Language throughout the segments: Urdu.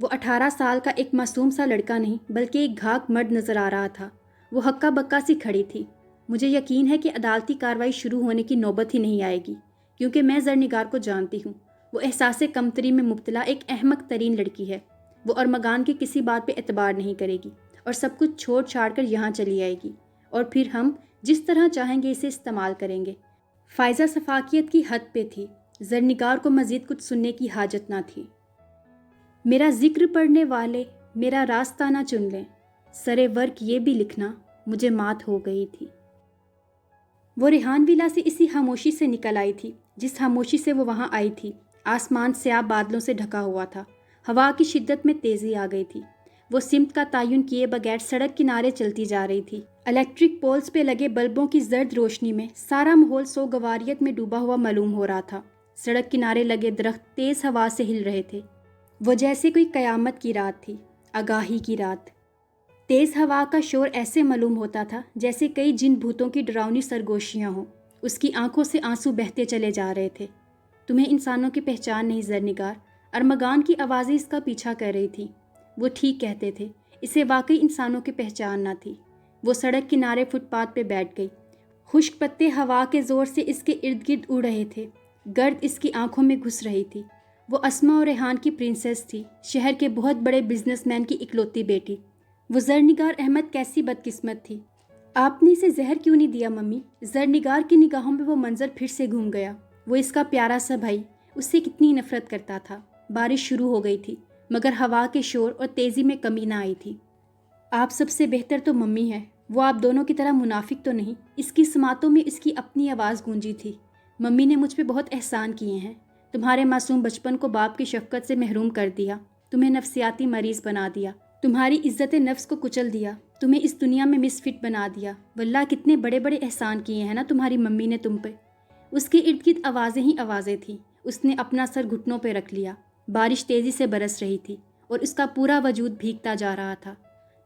وہ 18 سال کا ایک معصوم سا لڑکا نہیں بلکہ ایک گھاک مرد نظر آ رہا تھا۔ وہ ہکا بکا سی کھڑی تھی۔ مجھے یقین ہے کہ عدالتی کارروائی شروع ہونے کی نوبت ہی نہیں آئے گی، کیونکہ میں زرنگار کو جانتی ہوں۔ وہ احساس کمتری میں مبتلا ایک احمق ترین لڑکی ہے۔ وہ ارمغان کی کسی بات پہ اعتبار نہیں کرے گی اور سب کچھ چھوڑ چھاڑ کر یہاں چلی آئے گی، اور پھر ہم جس طرح چاہیں گے اسے استعمال کریں گے۔ فائزہ شفاقیت کی حد پہ تھی۔ زرنگار کو مزید کچھ سننے کی حاجت نہ تھی۔ میرا ذکر پڑھنے والے میرا راستہ نہ چن لیں، سرے ورق یہ بھی لکھنا مجھے مات ہو گئی تھی۔ وہ ریحان ویلا سے اسی خاموشی سے نکل آئی تھی جس خاموشی سے وہ وہاں آئی تھی۔ آسمان سیاہ بادلوں سے ڈھکا ہوا تھا۔ ہوا کی شدت میں تیزی آ گئی تھی۔ وہ سمت کا تعین کیے بغیر سڑک کنارے چلتی جا رہی تھی۔ الیکٹرک پولز پہ لگے بلبوں کی زرد روشنی میں سارا ماحول سوگواریت میں ڈوبا ہوا معلوم ہو رہا تھا۔ سڑک کنارے لگے درخت تیز ہوا سے ہل رہے تھے۔ وہ جیسے کوئی قیامت کی رات تھی، آگاہی کی رات۔ تیز ہوا کا شور ایسے معلوم ہوتا تھا جیسے کئی جن بھوتوں کی ڈراؤنی سرگوشیاں ہوں۔ اس کی آنکھوں سے آنسو بہتے چلے جا رہے تھے۔ تمہیں انسانوں کی پہچان نہیں زرنگار، ارمغان کی آوازیں اس کا پیچھا کر رہی تھی۔ وہ ٹھیک کہتے تھے، اسے واقعی انسانوں کی پہچان نہ تھی۔ وہ سڑک کنارے فٹ پاتھ پہ بیٹھ گئی۔ خشک پتے ہوا کے زور سے اس کے ارد گرد اڑ رہے تھے۔ گرد اس کی آنکھوں میں گھس رہی تھی۔ وہ اسما اور ریحان کی پرنسس تھی، شہر کے بہت بڑے بزنس مین کی اکلوتی بیٹی۔ وہ زرنگار احمد کیسی بدقسمت تھی۔ آپ نے اسے زہر کیوں نہیں دیا ممی؟ زرنگار کی نگاہوں میں وہ منظر پھر سے گھوم گیا۔ وہ اس کا پیارا سا بھائی اس سے کتنی نفرت کرتا تھا۔ بارش شروع ہو گئی تھی مگر ہوا کے شور اور تیزی میں کمی نہ آئی تھی۔ آپ سب سے بہتر تو ممی ہے، وہ آپ دونوں کی طرح منافق تو نہیں۔ اس کی سماعتوں میں اس کی اپنی آواز گونجی تھی۔ ممی نے مجھ پہ بہت احسان کیے ہیں۔ تمہارے معصوم بچپن کو باپ کی شفقت سے محروم کر دیا، تمہیں نفسیاتی مریض بنا دیا، تمہاری عزت نفس کو کچل دیا، تمہیں اس دنیا میں مس فٹ بنا دیا۔ واللہ کتنے بڑے بڑے احسان کیے ہیں نا تمہاری ممی نے تم پہ۔ اس کے ارد گرد آوازیں ہی آوازیں تھیں۔ اس نے اپنا سر گھٹنوں پہ رکھ لیا۔ بارش تیزی سے برس رہی تھی اور اس کا پورا وجود بھیگتا جا رہا تھا۔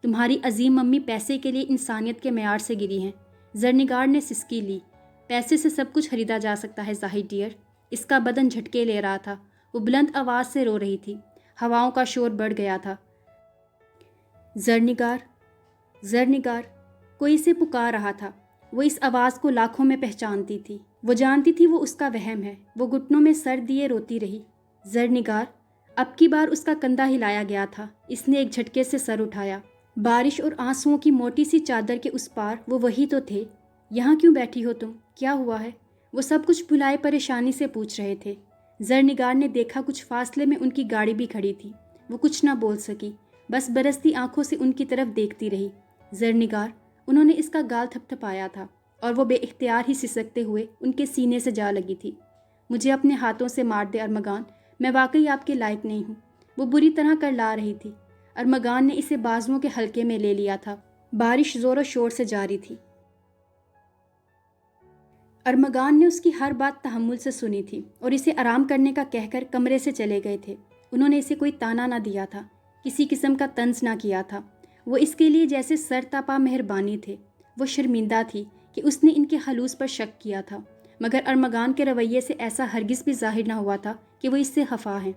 تمہاری عظیم ممی پیسے کے لیے انسانیت کے معیار سے گری ہیں۔ زرنگار نے سسکی لی۔ پیسے سے سب کچھ خریدا جا سکتا ہے زاہد ڈیئر۔ اس کا بدن جھٹکے لے رہا تھا۔ وہ بلند آواز سے رو رہی تھی۔ ہواؤں کا شور بڑھ گیا تھا۔ زرنگار، زرنگار، کوئی اسے پکار رہا تھا۔ وہ اس آواز کو لاکھوں میں پہچانتی تھی۔ وہ جانتی تھی وہ اس کا وہم ہے۔ وہ گھٹنوں میں سر دیے روتی رہی۔ زرنگار، اب کی بار اس کا کندھا ہلایا گیا تھا۔ اس نے ایک جھٹکے سے سر اٹھایا۔ بارش اور آنسوؤں کی موٹی سی چادر کے اس پار وہ وہی تو تھے۔ یہاں کیوں بیٹھی ہو تم؟ کیا ہوا ہے؟ وہ سب کچھ بھلائے پریشانی سے پوچھ رہے تھے۔ زرنگار نے دیکھا کچھ فاصلے میں ان کی گاڑی بھی کھڑی تھی۔ وہ کچھ نہ بول سکی، بس برستی آنکھوں سے ان کی طرف دیکھتی رہی۔ زرنگار، انہوں نے اس کا گال تھپ تھپایا تھا اور وہ بے اختیار ہی سسکتے ہوئے ان کے سینے سے جا لگی تھی۔ مجھے اپنے ہاتھوں سے مار دے ارمغان، میں واقعی آپ کے لائق نہیں ہوں۔ وہ بری طرح کر لا رہی تھی۔ ارمغان نے اسے بازوؤں کے حلقے میں لے لیا تھا۔ بارش زور و شور سے جاری تھی۔ ارمغان نے اس کی ہر بات تحمل سے سنی تھی اور اسے آرام کرنے کا کہہ کر کمرے سے چلے گئے تھے۔ انہوں نے اسے کوئی تانا نہ دیا تھا، کسی قسم کا طنز نہ کیا تھا۔ وہ اس کے لیے جیسے سرتاپا مہربانی تھے۔ وہ شرمندہ تھی کہ اس نے ان کے خلوص پر شک کیا تھا، مگر ارمغان کے رویے سے ایسا ہرگز بھی ظاہر نہ ہوا تھا کہ وہ اس سے خفا ہیں۔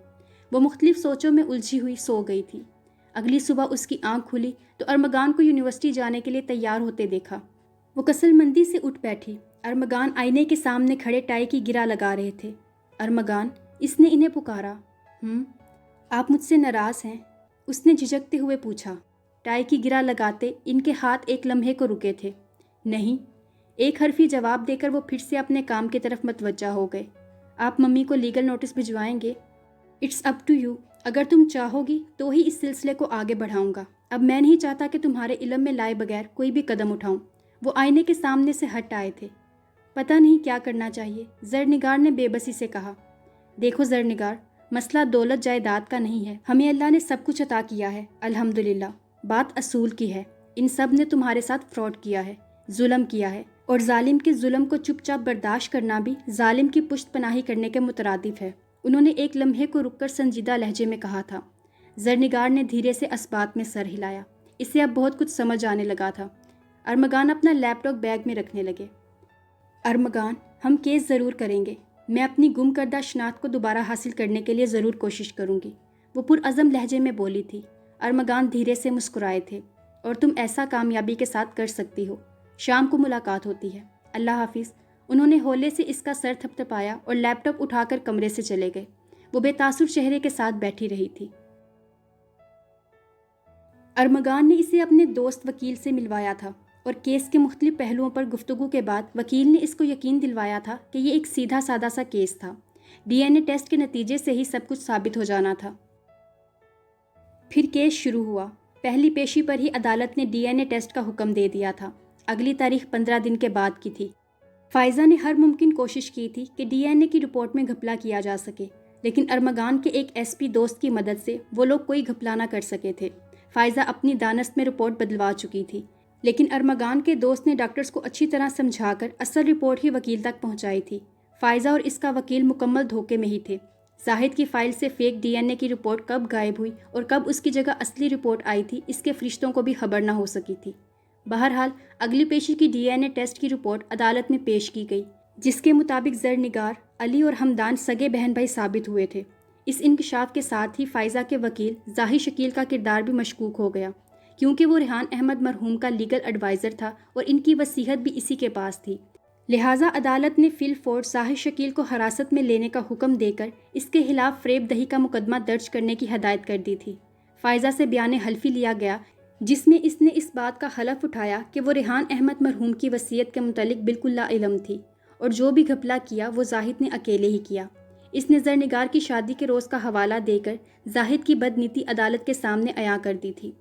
وہ مختلف سوچوں میں الجھی ہوئی سو گئی تھی۔ اگلی صبح اس کی آنکھ کھلی تو ارمغان کو یونیورسٹی جانے کے لیے تیار ہوتے دیکھا۔ وہ کسل مندی سے اٹھ بیٹھی۔ ارمغان آئینے کے سامنے کھڑے ٹائی کی گرہ لگا رہے تھے۔ ارمغان، اس نے انہیں پکارا۔ آپ مجھ سے ناراض ہیں؟ اس نے جھجکتے ہوئے پوچھا۔ ٹائی کی گرہ لگاتے ان کے ہاتھ ایک لمحے کو رکے تھے۔ نہیں، ایک حرفی جواب دے کر وہ پھر سے اپنے کام کی طرف متوجہ ہو گئے۔ آپ ممی کو لیگل نوٹس بھجوائیں گے؟ اٹس اپ ٹو یو، اگر تم چاہو گی تو ہی اس سلسلے کو آگے بڑھاؤں گا۔ اب میں نہیں چاہتا کہ تمہارے علم میں لائے بغیر کوئی بھی قدم اٹھاؤں۔ وہ آئینے کے سامنے سے ہٹ آئے تھے۔ پتہ نہیں کیا کرنا چاہیے، زرنگار نے بے بسی سے کہا۔ دیکھو زرنگار، مسئلہ دولت جائیداد کا نہیں ہے۔ ہمیں اللہ نے سب کچھ عطا کیا ہے، الحمدللہ۔ بات اصول کی ہے۔ ان سب نے تمہارے ساتھ فراڈ کیا ہے، ظلم کیا ہے، اور ظالم کے ظلم کو چپ چاپ برداشت کرنا بھی ظالم کی پشت پناہی کرنے کے مترادف ہے۔ انہوں نے ایک لمحے کو رک کر سنجیدہ لہجے میں کہا تھا۔ زرنگار نے دھیرے سے اسبات میں سر ہلایا۔ اسے اب بہت کچھ سمجھ آنے لگا تھا۔ ارمغان اپنا لیپ ٹاپ بیگ میں رکھنے لگے۔ ارمغان، ہم کیس ضرور کریں گے۔ میں اپنی گم کردہ شناخت کو دوبارہ حاصل کرنے کے لیے ضرور کوشش کروں گی، وہ پرعزم لہجے میں بولی تھی۔ ارمغان دھیرے سے مسکرائے تھے۔ اور تم ایسا کامیابی کے ساتھ کر سکتی ہو۔ شام کو ملاقات ہوتی ہے۔ اللہ حافظ۔ انہوں نے ہولے سے اس کا سر تھپتھپایا اور لیپ ٹاپ اٹھا کر کمرے سے چلے گئے۔ وہ بے تاثر چہرے کے ساتھ بیٹھی رہی تھی۔ ارمغان نے اسے اپنے دوست وکیل سے ملوایا تھا اور کیس کے مختلف پہلوؤں پر گفتگو کے بعد وکیل نے اس کو یقین دلوایا تھا کہ یہ ایک سیدھا سادہ سا کیس تھا۔ ڈی این اے ٹیسٹ کے نتیجے سے ہی سب کچھ ثابت ہو جانا تھا۔ پھر کیس شروع ہوا۔ پہلی پیشی پر ہی عدالت نے ڈی این اے ٹیسٹ کا حکم دے دیا تھا۔ اگلی تاریخ 15 دن کے بعد کی تھی۔ فائزہ نے ہر ممکن کوشش کی تھی کہ ڈی این اے کی رپورٹ میں گھپلا کیا جا سکے، لیکن ارمغان کے ایک ایس پی دوست کی مدد سے وہ لوگ کوئی گھپلا نہ کر سکے تھے۔ فائزہ اپنی دانست میں رپورٹ بدلوا چکی تھی، لیکن ارمغان کے دوست نے ڈاکٹرز کو اچھی طرح سمجھا کر اصل رپورٹ ہی وکیل تک پہنچائی تھی۔ فائزہ اور اس کا وکیل مکمل دھوکے میں ہی تھے۔ زاہد کی فائل سے فیک ڈی این اے کی رپورٹ کب غائب ہوئی اور کب اس کی جگہ اصلی رپورٹ آئی تھی، اس کے فرشتوں کو بھی خبر نہ ہو سکی تھی۔ بہرحال اگلی پیشی کی ڈی این اے ٹیسٹ کی رپورٹ عدالت میں پیش کی گئی، جس کے مطابق زرنگار، علی اور حمدان سگے بہن بھائی ثابت ہوئے تھے۔ اس انکشاف کے ساتھ ہی فائزہ کے وکیل زاہد شکیل کا کردار بھی مشکوک ہو گیا، کیونکہ وہ ریحان احمد مرحوم کا لیگل ایڈوائزر تھا اور ان کی وصیت بھی اسی کے پاس تھی۔ لہٰذا عدالت نے فی الفور زاہد شکیل کو حراست میں لینے کا حکم دے کر اس کے خلاف فریب دہی کا مقدمہ درج کرنے کی ہدایت کر دی تھی۔ فائزہ سے بیان حلفی لیا گیا، جس میں اس نے اس بات کا حلف اٹھایا کہ وہ ریحان احمد مرحوم کی وصیت کے متعلق بالکل لا علم تھی اور جو بھی گھپلا کیا وہ زاہد نے اکیلے ہی کیا۔ اس نے زرنگار کی شادی کے روز کا حوالہ دے کر زاہد کی بدنیتی عدالت کے سامنے عیاں کر دی تھی۔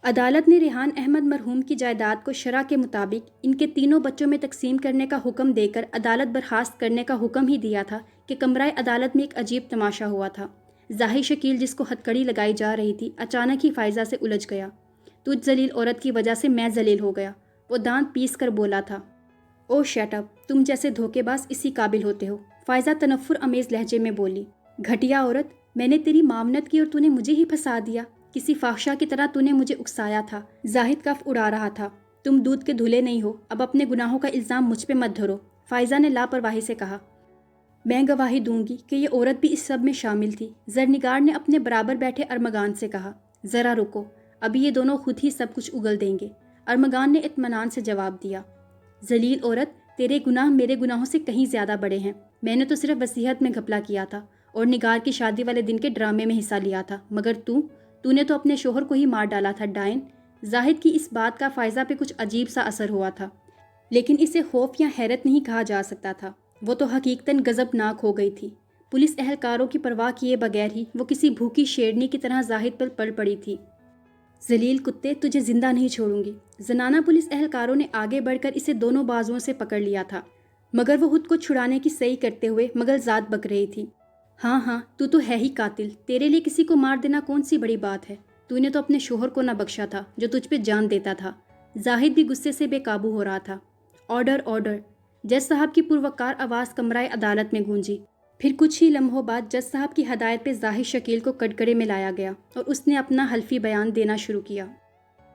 عدالت نے ریحان احمد مرحوم کی جائیداد کو شرع کے مطابق ان کے تینوں بچوں میں تقسیم کرنے کا حکم دے کر عدالت برخاست کرنے کا حکم ہی دیا تھا کہ کمرہ عدالت میں ایک عجیب تماشا ہوا تھا۔ زاہد شکیل، جس کو ہتکڑی لگائی جا رہی تھی، اچانک ہی فائزہ سے الجھ گیا۔ تجھ ذلیل عورت کی وجہ سے میں ذلیل ہو گیا، وہ دانت پیس کر بولا تھا۔ او شٹ اپ، تم جیسے دھوکے باز اسی قابل ہوتے ہو، فائزہ تنفر امیز لہجے میں بولی۔ گھٹیا عورت، میں نے تیری معاونت کی اور تو نے مجھے ہی پھنسا دیا، کسی فاحشہ کی طرح تو نے مجھے اکسایا تھا۔ زاہد کف اڑا رہا تھا۔ تم دودھ کے دھلے نہیں ہو، اب اپنے گناہوں کا الزام مجھ پہ مت دھرو، فائزہ نے لاپرواہی سے کہا۔ میں گواہی دوں گی کہ یہ عورت بھی اس سب میں شامل تھی، زرنگار نے اپنے برابر بیٹھے ارمغان سے کہا۔ ذرا رکو، ابھی یہ دونوں خود ہی سب کچھ اگل دیں گے، ارمغان نے اطمینان سے جواب دیا۔ ذلیل عورت، تیرے گناہ میرے گناہوں سے کہیں زیادہ بڑے ہیں۔ میں نے تو صرف وصیت میں گھپلا کیا تھا اور نگار کی شادی والے دن کے ڈرامے میں حصہ لیا تھا، مگر تو نے تو اپنے شوہر کو ہی مار ڈالا تھا ڈائن۔ زاہد کی اس بات کا فائزہ پہ کچھ عجیب سا اثر ہوا تھا، لیکن اسے خوف یا حیرت نہیں کہا جا سکتا تھا، وہ تو حقیقتاً غضبناک ہو گئی تھی۔ پولیس اہلکاروں کی پرواہ کیے بغیر ہی وہ کسی بھوکی شیرنی کی طرح زاہد پر پڑ پڑی تھی۔ ذلیل کتے، تجھے زندہ نہیں چھوڑوں گی۔ زنانہ پولیس اہلکاروں نے آگے بڑھ کر اسے دونوں بازوؤں سے پکڑ لیا تھا، مگر وہ خود کو چھڑانے کی صحیح کرتے ہوئے مغلزاد بک رہی تھی۔ ہاں، تو ہے ہی قاتل، تیرے لیے کسی کو مار دینا کون سی بڑی بات ہے؟ تو نے تو اپنے شوہر کو نہ بخشا تھا جو تجھ پہ جان دیتا تھا۔ زاہد بھی غصے سے بے قابو ہو رہا تھا۔ آرڈر، جج صاحب کی پروقار آواز کمرہ عدالت میں گونجی۔ پھر کچھ ہی لمحوں بعد جج صاحب کی ہدایت پہ زاہد شکیل کو کٹکڑے میں لایا گیا اور اس نے اپنا حلفی بیان دینا شروع کیا۔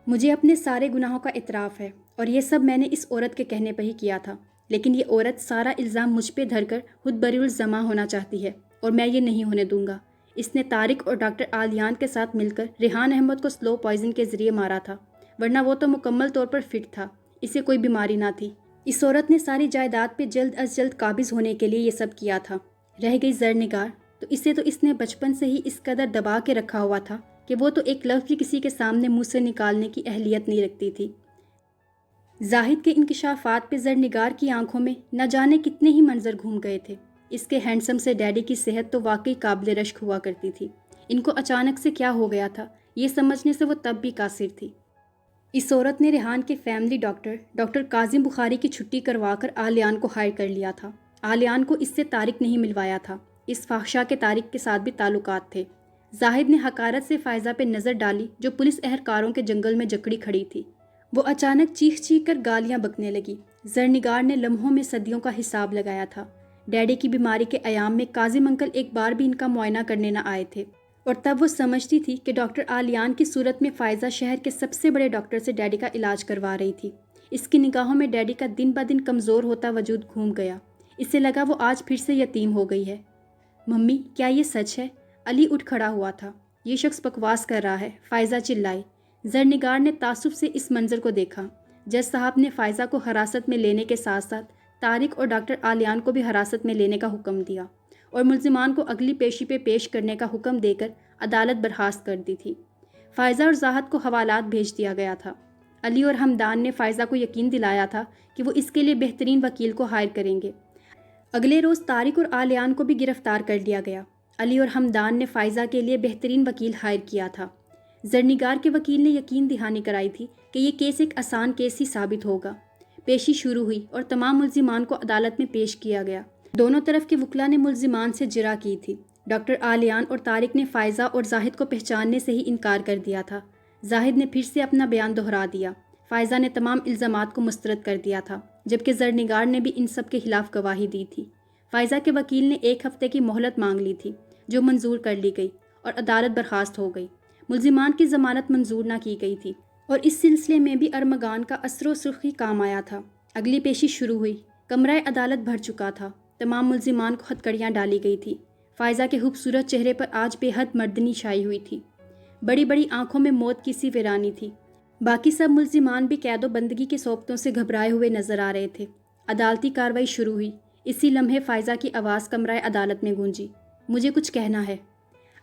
مجھے اپنے سارے گناہوں کا اعتراف ہے اور یہ سب میں نے اس عورت کے کہنے پر ہی کیا تھا، لیکن یہ عورت سارا الزام مجھ پہ دھر کر خود بری الزماں ہونا چاہتی ہے اور میں یہ نہیں ہونے دوں گا۔ اس نے طارق اور ڈاکٹر عالیان کے ساتھ مل کر ریحان احمد کو سلو پوائزن کے ذریعے مارا تھا، ورنہ وہ تو مکمل طور پر فٹ تھا، اسے کوئی بیماری نہ تھی۔ اس عورت نے ساری جائیداد پہ جلد از جلد قابض ہونے کے لیے یہ سب کیا تھا۔ رہ گئی زرنگار، تو اس نے بچپن سے ہی اس قدر دبا کے رکھا ہوا تھا کہ وہ تو ایک لفظ بھی کسی کے سامنے منہ سے نکالنے کی اہلیت نہیں رکھتی تھی۔ زاہد کے انکشافات پہ زرنگار کی آنکھوں میں نہ جانے کتنے ہی منظر گھوم گئے تھے۔ اس کے ہینڈسم سے ڈیڈی کی صحت تو واقعی قابل رشک ہوا کرتی تھی، ان کو اچانک سے کیا ہو گیا تھا یہ سمجھنے سے وہ تب بھی قاصر تھی۔ اس عورت نے ریحان کے فیملی ڈاکٹر کاظم بخاری کی چھٹی کروا کر آلیان کو ہائر کر لیا تھا۔ آلیان کو اس سے طارق نہیں ملوایا تھا، اس فحشہ کے طارق کے ساتھ بھی تعلقات تھے۔ زاہد نے حقارت سے فائزہ پہ نظر ڈالی جو پولیس اہلکاروں کے جنگل میں جکڑی کھڑی تھی۔ وہ اچانک چیخ کر گالیاں بکنے لگی۔ زرنگار نے لمحوں میں صدیوں کا حساب لگایا تھا۔ ڈیڈی کی بیماری کے ایام میں کاظم انکل ایک بار بھی ان کا معائنہ کرنے نہ آئے تھے، اور تب وہ سمجھتی تھی کہ ڈاکٹر آلیان کی صورت میں فائزہ شہر کے سب سے بڑے ڈاکٹر سے ڈیڈی کا علاج کروا رہی تھی۔ اس کی نگاہوں میں ڈیڈی کا دن بدن کمزور ہوتا وجود گھوم گیا۔ اسے لگا وہ آج پھر سے یتیم ہو گئی ہے۔ ممی، کیا یہ سچ ہے؟ علی اٹھ کھڑا ہوا تھا۔ یہ شخص بکواس کر رہا ہے، فائزہ چلائی۔ زرنگار نے تعصب سے اس منظر کو دیکھا۔ جج صاحب نے فائزہ کو حراست میں لینے کے ساتھ ساتھ طارق اور ڈاکٹر عالیان کو بھی حراست میں لینے کا حکم دیا اور ملزمان کو اگلی پیشی پہ پیش کرنے کا حکم دے کر عدالت برخاست کر دی تھی۔ فائزہ اور زاہد کو حوالات بھیج دیا گیا تھا۔ علی اور حمدان نے فائزہ کو یقین دلایا تھا کہ وہ اس کے لیے بہترین وکیل کو ہائر کریں گے۔ اگلے روز طارق اور عالیان کو بھی گرفتار کر لیا گیا۔ علی اور حمدان نے فائزہ کے لیے بہترین وکیل ہائر کیا تھا۔ زرنگار کے وکیل نے یقین دہانی کرائی تھی کہ یہ کیس ایک آسان کیس ہی ثابت ہوگا۔ پیشی شروع ہوئی اور تمام ملزمان کو عدالت میں پیش کیا گیا۔ دونوں طرف کے وکلاء نے ملزمان سے جرح کی تھی۔ ڈاکٹر عالیان اور طارق نے فائزہ اور زاہد کو پہچاننے سے ہی انکار کر دیا تھا۔ زاہد نے پھر سے اپنا بیان دہرا دیا۔ فائزہ نے تمام الزامات کو مسترد کر دیا تھا، جبکہ زرنگار نے بھی ان سب کے خلاف گواہی دی تھی۔ فائزہ کے وکیل نے 1 ہفتے کی مہلت مانگ لی تھی، جو منظور کر لی گئی اور عدالت برخاست ہو گئی۔ ملزمان کی ضمانت منظور نہ کی گئی تھی اور اس سلسلے میں بھی ارمغان کا اثر و سرخی کام آیا تھا۔ اگلی پیشی شروع ہوئی۔ کمرہ عدالت بھر چکا تھا۔ تمام ملزمان کو ہتکڑیاں ڈالی گئی تھی۔ فائزہ کے خوبصورت چہرے پر آج بے حد مردنی چھائی ہوئی تھی۔ بڑی بڑی آنکھوں میں موت کی سی ویرانی تھی۔ باقی سب ملزمان بھی قید و بندگی کے صوبتوں سے گھبرائے ہوئے نظر آ رہے تھے۔ عدالتی کارروائی شروع ہوئی۔ اسی لمحے فائزہ کی آواز کمرہ عدالت میں گونجی، مجھے کچھ کہنا ہے۔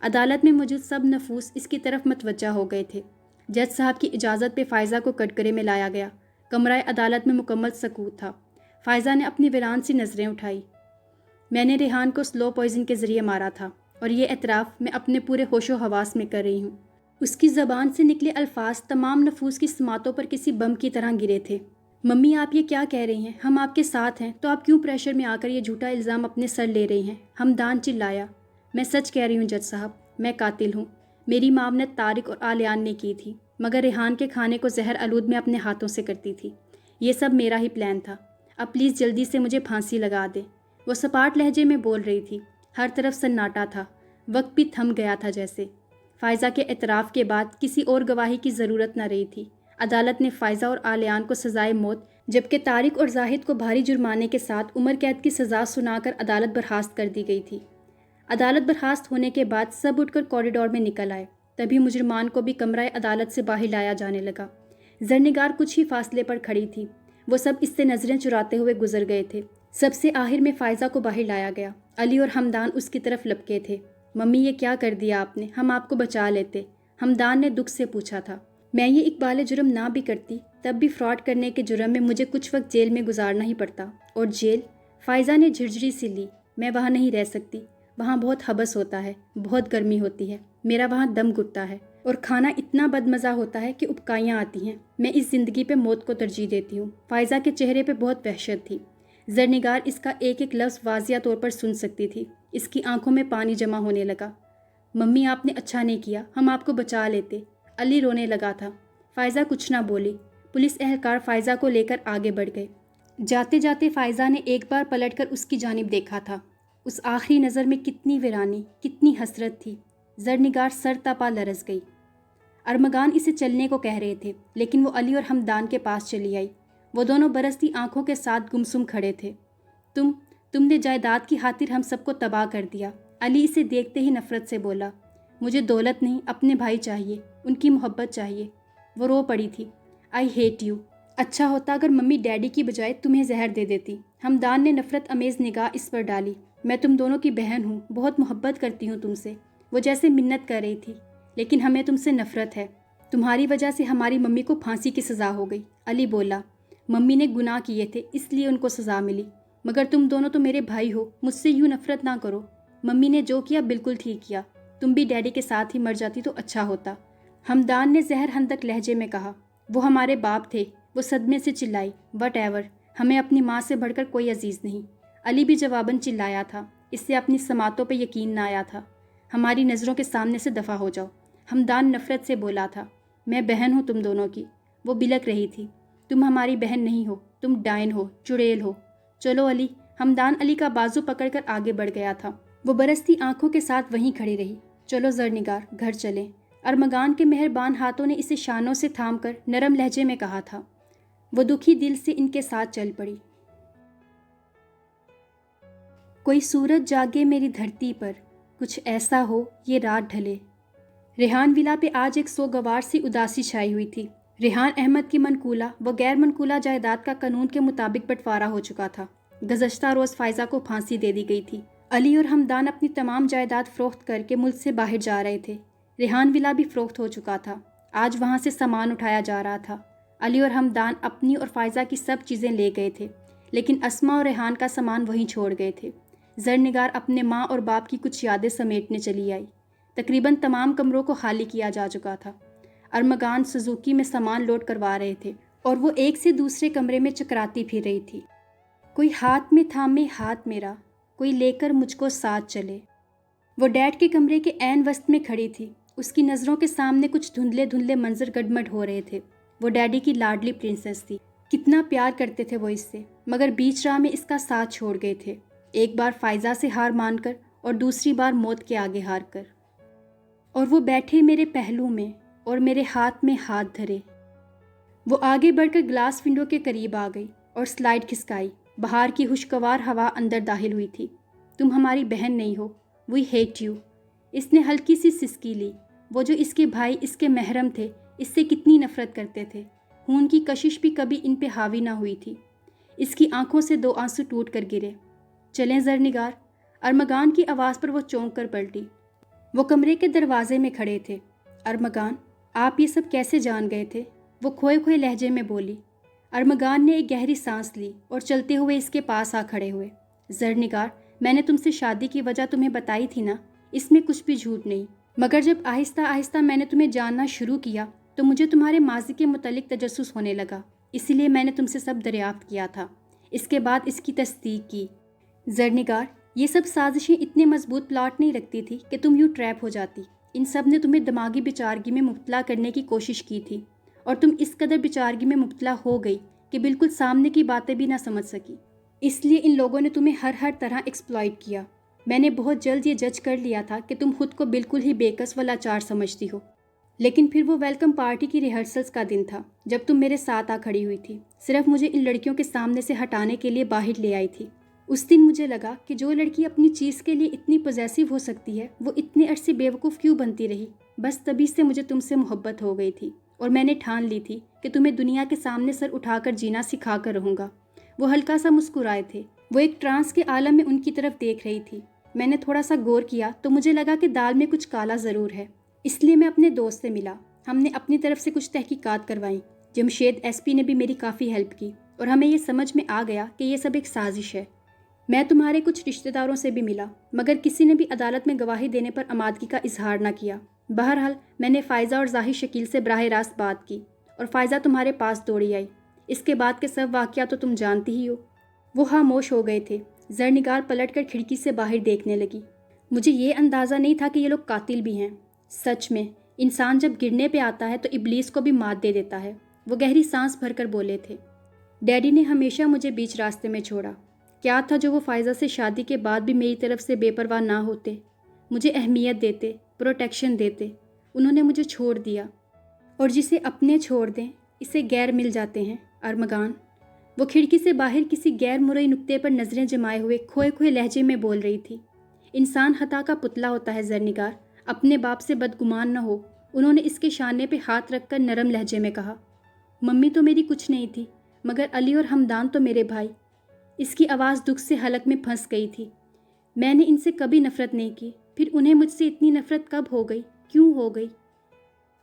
عدالت میں موجود سب نفوس اس کی طرف متوجہ ہو گئے تھے۔ جج صاحب کی اجازت پہ فائزہ کو کٹگرے میں لایا گیا۔ کمرہ عدالت میں مکمل سکوت تھا۔ فائزہ نے اپنی ویران سی نظریں اٹھائی۔ میں نے ریحان کو سلو پوائزن کے ذریعے مارا تھا اور یہ اعتراف میں اپنے پورے ہوش و حواس میں کر رہی ہوں۔ اس کی زبان سے نکلے الفاظ تمام نفوس کی سماعتوں پر کسی بم کی طرح گرے تھے۔ ممی آپ یہ کیا کہہ رہی ہیں؟ ہم آپ کے ساتھ ہیں تو آپ کیوں پریشر میں آ کر یہ جھوٹا الزام اپنے سر لے رہی ہیں؟ حمدان چلایا۔ میں سچ کہہ رہی ہوں جج صاحب، میں قاتل ہوں۔ میری معاونت طارق اور عالیان نے کی تھی، مگر ریحان کے کھانے کو زہر آلود میں اپنے ہاتھوں سے کرتی تھی۔ یہ سب میرا ہی پلان تھا۔ اب پلیز جلدی سے مجھے پھانسی لگا دیں۔ وہ سپاٹ لہجے میں بول رہی تھی۔ ہر طرف سناٹا تھا، وقت بھی تھم گیا تھا جیسے۔ فائزہ کے اعتراف کے بعد کسی اور گواہی کی ضرورت نہ رہی تھی۔ عدالت نے فائزہ اور عالیان کو سزائے موت، جبکہ طارق اور زاہد کو بھاری جرمانے کے ساتھ عمر قید کی سزا سنا کر عدالت برخاست کر دی گئی تھی۔ عدالت برخاست ہونے کے بعد سب اٹھ کر کوریڈور میں نکل آئے۔ تبھی مجرمان کو بھی کمرہ عدالت سے باہر لایا جانے لگا۔ زرنگار کچھ ہی فاصلے پر کھڑی تھی۔ وہ سب اس سے نظریں چراتے ہوئے گزر گئے تھے۔ سب سے آخر میں فائزہ کو باہر لایا گیا۔ علی اور حمدان اس کی طرف لپکے تھے۔ ممی یہ کیا کر دیا آپ نے؟ ہم آپ کو بچا لیتے، حمدان نے دکھ سے پوچھا تھا۔ میں یہ اقبال جرم نہ بھی کرتی تب بھی فراڈ کرنے کے جرم میں مجھے کچھ وقت جیل میں گزارنا ہی پڑتا۔ اور جیل؟ فائزہ نے جھرجھری سی لی۔ میں وہاں نہیں رہ سکتی، وہاں بہت حبس ہوتا ہے، بہت گرمی ہوتی ہے، میرا وہاں دم گھٹتا ہے اور کھانا اتنا بدمزہ ہوتا ہے کہ ابکائیاں آتی ہیں۔ میں اس زندگی پہ موت کو ترجیح دیتی ہوں۔ فائزہ کے چہرے پہ بہت وحشت تھی۔ زرنگار اس کا ایک ایک لفظ واضح طور پر سن سکتی تھی۔ اس کی آنکھوں میں پانی جمع ہونے لگا۔ ممی آپ نے اچھا نہیں کیا، ہم آپ کو بچا لیتے۔ علی رونے لگا تھا۔ فائزہ کچھ نہ بولی۔ پولیس اہلکار فائزہ کو لے کر آگے بڑھ گئے۔ جاتے جاتے فائزہ نے ایک بار پلٹ کر اس کی جانب دیکھا تھا۔ اس آخری نظر میں کتنی ویرانی، کتنی حسرت تھی۔ زرنگار سر تپا لرز گئی۔ ارمغان اسے چلنے کو کہہ رہے تھے، لیکن وہ علی اور حمدان کے پاس چلی آئی۔ وہ دونوں برستی آنکھوں کے ساتھ گمسم کھڑے تھے۔ تم نے جائیداد کی خاطر ہم سب کو تباہ کر دیا۔ علی اسے دیکھتے ہی نفرت سے بولا۔ مجھے دولت نہیں، اپنے بھائی چاہیے، ان کی محبت چاہیے۔ وہ رو پڑی تھی۔ I hate you. اچھا ہوتا اگر ممی ڈیڈی کی بجائے تمہیں زہر دے دیتی۔ حمدان نے نفرت امیز نگاہ اس پر ڈالی۔ میں تم دونوں کی بہن ہوں، بہت محبت کرتی ہوں تم سے۔ وہ جیسے منت کر رہی تھی، لیکن ہمیں تم سے نفرت ہے۔ تمہاری وجہ سے ہماری ممی کو پھانسی کی سزا ہو گئی۔ علی بولا۔ ممی نے گناہ کیے تھے اس لیے ان کو سزا ملی، مگر تم دونوں تو میرے بھائی ہو، مجھ سے یوں نفرت نہ کرو۔ ممی نے جو کیا بالکل ٹھیک کیا، تم بھی ڈیڈی کے ساتھ ہی مر جاتی تو اچھا ہوتا۔ حمدان نے زہر ہندک لہجے میں کہا۔ وہ ہمارے باپ تھے۔ وہ صدمے سے چلائی۔ وٹ ایور، ہمیں اپنی ماں سے بڑھ کر کوئی عزیز نہیں۔ علی بھی جواباً چلایا تھا۔ اس سے اپنی سماعتوں پہ یقین نہ آیا تھا۔ ہماری نظروں کے سامنے سے دفع ہو جاؤ۔ حمدان نفرت سے بولا تھا۔ میں بہن ہوں تم دونوں کی۔ وہ بلک رہی تھی۔ تم ہماری بہن نہیں ہو، تم ڈائن ہو، چڑیل ہو۔ چلو علی۔ حمدان علی کا بازو پکڑ کر آگے بڑھ گیا تھا۔ وہ برستی آنکھوں کے ساتھ وہیں کھڑی رہی۔ چلو زرنگار، گھر چلیں۔ ارمغان کے مہربان ہاتھوں نے اسے شانوں سے تھام کر نرم لہجے میں کہا تھا۔ وہ دکھی دل سے ان کے ساتھ چل پڑی۔ کوئی سورج جاگے میری دھرتی پر، کچھ ایسا ہو یہ رات ڈھلے۔ ریحان ولا پہ آج ایک سوگوار سی اداسی چھائی ہوئی تھی۔ ریحان احمد کی منقولہ و غیر منقولہ جائیداد کا قانون کے مطابق بٹوارا ہو چکا تھا۔ گزشتہ روز فائزہ کو پھانسی دے دی گئی تھی۔ علی اور ہمدان اپنی تمام جائیداد فروخت کر کے ملک سے باہر جا رہے تھے۔ ریحان ولا بھی فروخت ہو چکا تھا۔ آج وہاں سے سامان اٹھایا جا رہا تھا۔ علی اور ہمدان اپنی اور فائزہ کی سب چیزیں لے گئے تھے، لیکن اسما اور ریحان کا سامان وہیں چھوڑ گئے تھے۔ زرنگار اپنے ماں اور باپ کی کچھ یادیں سمیٹنے چلی آئی۔ تقریباً تمام کمروں کو خالی کیا جا چکا تھا۔ ارمغان سوزوکی میں سامان لوڈ کروا رہے تھے اور وہ ایک سے دوسرے کمرے میں چکراتی پھر رہی تھی۔ کوئی ہاتھ میں تھامے ہاتھ میرا، کوئی لے کر مجھ کو ساتھ چلے۔ وہ ڈیڈ کے کمرے کے عین وسط میں کھڑی تھی۔ اس کی نظروں کے سامنے کچھ دھندلے دھندلے منظر گڈمڈ ہو رہے تھے۔ وہ ڈیڈی کی لاڈلی پرنسس تھی۔ کتنا پیار کرتے تھے وہ اس سے، مگر بیچ راہ میں اس کا ساتھ چھوڑ گئے تھے، ایک بار فائزہ سے ہار مان کر اور دوسری بار موت کے آگے ہار کر۔ اور وہ بیٹھے میرے پہلو میں اور میرے ہاتھ میں ہاتھ دھرے۔ وہ آگے بڑھ کر گلاس ونڈو کے قریب آ گئی اور سلائڈ کھسکائی۔ باہر کی خوشگوار ہوا اندر داخل ہوئی تھی۔ تم ہماری بہن نہیں ہو، وی ہیٹ یو۔ اس نے ہلکی سی سسکی لی۔ وہ جو اس کے بھائی، اس کے محرم تھے، اس سے کتنی نفرت کرتے تھے۔ خون کی کشش بھی کبھی ان پہ حاوی نہ ہوئی تھی۔ اس کی آنکھوں سے 2 آنسو ٹوٹ کر گرے۔ چلیں زرنگار۔ ارمغان کی آواز پر وہ چونک کر پلٹی۔ وہ کمرے کے دروازے میں کھڑے تھے۔ ارمغان، آپ یہ سب کیسے جان گئے تھے؟ وہ کھوئے کھوئے لہجے میں بولی۔ ارمغان نے ایک گہری سانس لی اور چلتے ہوئے اس کے پاس آ کھڑے ہوئے۔ زرنگار، میں نے تم سے شادی کی وجہ تمہیں بتائی تھی نا، اس میں کچھ بھی جھوٹ نہیں، مگر جب آہستہ آہستہ میں نے تمہیں جاننا شروع کیا تو مجھے تمہارے ماضی کے متعلق تجسس ہونے لگا، اسی لیے میں نے تم سے سب دریافت کیا تھا۔ اس کے بعد اس کی تصدیق کی۔ زرنگار، یہ سب سازشیں اتنے مضبوط پلاٹ نہیں رکھتی تھی کہ تم یوں ٹریپ ہو جاتی۔ ان سب نے تمہیں دماغی بیچارگی میں مبتلا کرنے کی کوشش کی تھی، اور تم اس قدر بیچارگی میں مبتلا ہو گئی کہ بالکل سامنے کی باتیں بھی نہ سمجھ سکی۔ اس لیے ان لوگوں نے تمہیں ہر طرح ایکسپلائٹ کیا۔ میں نے بہت جلد یہ جج کر لیا تھا کہ تم خود کو بالکل ہی بےکس و لاچار سمجھتی ہو۔ لیکن پھر وہ ویلکم پارٹی کی ریہرسلز کا دن تھا جب تم میرے ساتھ آ کھڑی ہوئی تھی، صرف مجھے ان لڑکیوں کے سامنے سے ہٹانے کے لیے باہر لے آئی تھی۔ اس دن مجھے لگا کہ جو لڑکی اپنی چیز کے لیے اتنی پوزیسو ہو سکتی ہے وہ اتنے عرصے بیوقوف کیوں بنتی رہی۔ بس تبھی سے مجھے تم سے محبت ہو گئی تھی، اور میں نے ٹھان لی تھی کہ تمہیں دنیا کے سامنے سر اٹھا کر جینا سکھا کر رہوں گا۔ وہ ہلکا سا مسکرائے تھے۔ وہ ایک ٹرانس کے عالم میں ان کی طرف دیکھ رہی تھی۔ میں نے تھوڑا سا غور کیا تو مجھے لگا کہ دال میں کچھ کالا ضرور ہے، اس لیے میں اپنے دوست سے ملا۔ ہم نے اپنی طرف سے کچھ تحقیقات کروائیں۔ جمشید ایس پی نے بھی میری کافی ہیلپ کی، اور ہمیں یہ سمجھ میں آ گیا کہ یہ سب ایک سازش ہے۔ میں تمہارے کچھ رشتہ داروں سے بھی ملا، مگر کسی نے بھی عدالت میں گواہی دینے پر آمادگی کا اظہار نہ کیا۔ بہرحال میں نے فائزہ اور ظاہر شکیل سے براہ راست بات کی، اور فائزہ تمہارے پاس دوڑی آئی۔ اس کے بعد کے سب واقعات تو تم جانتی ہی ہو۔ وہ خاموش ہو گئے تھے۔ زرنگار پلٹ کر کھڑکی سے باہر دیکھنے لگی۔ مجھے یہ اندازہ نہیں تھا کہ یہ لوگ قاتل بھی ہیں۔ سچ میں انسان جب گرنے پہ آتا ہے تو ابلیس کو بھی مات دے دیتا ہے۔ وہ گہری سانس بھر کر بولے تھے۔ ڈیڈی نے ہمیشہ مجھے بیچ راستے میں چھوڑا۔ کیا تھا جو وہ فائزہ سے شادی کے بعد بھی میری طرف سے بے پرواہ نہ ہوتے، مجھے اہمیت دیتے، پروٹیکشن دیتے۔ انہوں نے مجھے چھوڑ دیا، اور جسے اپنے چھوڑ دیں اسے غیر مل جاتے ہیں۔ ارمغان، وہ کھڑکی سے باہر کسی غیر مرئی نقطے پر نظریں جمائے ہوئے کھوئے کھوئے لہجے میں بول رہی تھی۔ انسان خطا کا پتلا ہوتا ہے زرنگار، اپنے باپ سے بدگمان نہ ہو۔ انہوں نے اس کے شانے پہ ہاتھ رکھ کر نرم لہجے میں کہا۔ ممی تو میری کچھ نہیں تھی، مگر علی اور ہمدان تو میرے بھائی۔ اس کی آواز دکھ سے حلق میں پھنس گئی تھی۔ میں نے ان سے کبھی نفرت نہیں کی، پھر انہیں مجھ سے اتنی نفرت کب ہو گئی، کیوں ہو گئی؟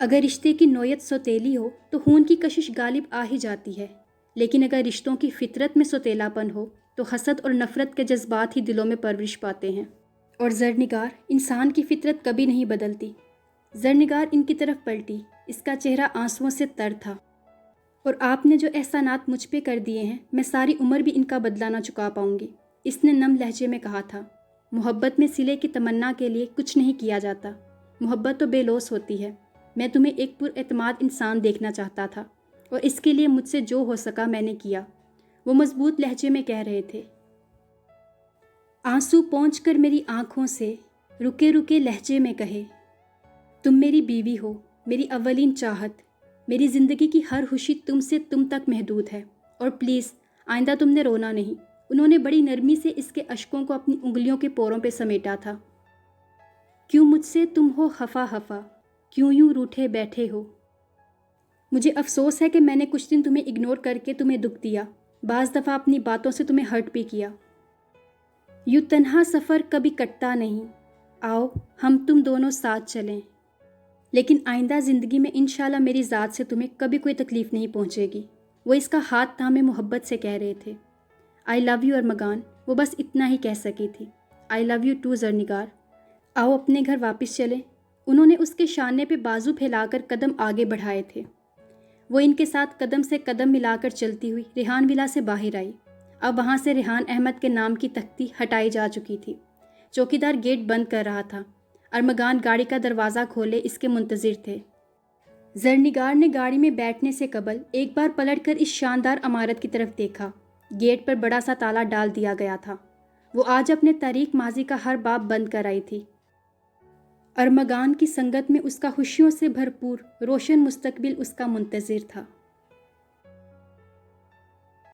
اگر رشتے کی نوعیت سوتیلی ہو تو خون کی کشش غالب آ ہی جاتی ہے، لیکن اگر رشتوں کی فطرت میں سوتیلا پن ہو تو حسد اور نفرت کے جذبات ہی دلوں میں پرورش پاتے ہیں۔ اور زرنگار، انسان کی فطرت کبھی نہیں بدلتی۔ زرنگار ان کی طرف پلٹی۔ اس کا چہرہ آنسوؤں سے تر تھا۔ اور آپ نے جو احسانات مجھ پہ کر دیے ہیں، میں ساری عمر بھی ان کا بدلہ نہ چکا پاؤں گی، اس نے نم لہجے میں کہا تھا۔ محبت میں صلے کی تمنا کے لیے کچھ نہیں کیا جاتا۔ محبت تو بے لوث ہوتی ہے۔ میں تمہیں ایک پر اعتماد انسان دیکھنا چاہتا تھا، اور اس کے لیے مجھ سے جو ہو سکا میں نے کیا، وہ مضبوط لہجے میں کہہ رہے تھے۔ آنسو پہنچ کر میری آنکھوں سے رکے رکے لہجے میں کہے، تم میری بیوی ہو، میری اولین چاہت، میری زندگی کی ہر خوشی تم سے تم تک محدود ہے، اور پلیز آئندہ تم نے رونا نہیں۔ انہوں نے بڑی نرمی سے اس کے اشکوں کو اپنی انگلیوں کے پوروں پہ سمیٹا تھا۔ کیوں مجھ سے تم ہو خفا خفا، کیوں یوں روٹھے بیٹھے ہو؟ مجھے افسوس ہے کہ میں نے کچھ دن تمہیں اگنور کر کے تمہیں دکھ دیا، بعض دفعہ اپنی باتوں سے تمہیں ہرٹ بھی کیا۔ یوں تنہا سفر کبھی کٹتا نہیں، آؤ ہم تم دونوں ساتھ چلیں، لیکن آئندہ زندگی میں انشاءاللہ میری ذات سے تمہیں کبھی کوئی تکلیف نہیں پہنچے گی۔ وہ اس کا ہاتھ تھامے محبت سے کہہ رہے تھے۔ آئی لو یو ارمغان، وہ بس اتنا ہی کہہ سکی تھی۔ آئی لو یو ٹو زرنگار، آؤ اپنے گھر واپس چلیں۔ انہوں نے اس کے شانے پہ بازو پھیلا کر قدم آگے بڑھائے تھے۔ وہ ان کے ساتھ قدم سے قدم ملا کر چلتی ہوئی ریحان ولا سے باہر آئی۔ اب وہاں سے ریحان احمد کے نام کی تختی ہٹائی جا چکی تھی۔ چوکیدار گیٹ بند کر رہا تھا۔ ارمغان گاڑی کا دروازہ کھولے اس کے منتظر تھے۔ زرنگار نے گاڑی میں بیٹھنے سے قبل ایک بار پلٹ کر اس شاندار عمارت کی طرف دیکھا۔ گیٹ پر بڑا سا تالا ڈال دیا گیا تھا۔ وہ آج اپنے تاریک ماضی کا ہر باب بند کر آئی تھی۔ ارمغان کی سنگت میں اس کا خوشیوں سے بھرپور روشن مستقبل اس کا منتظر تھا۔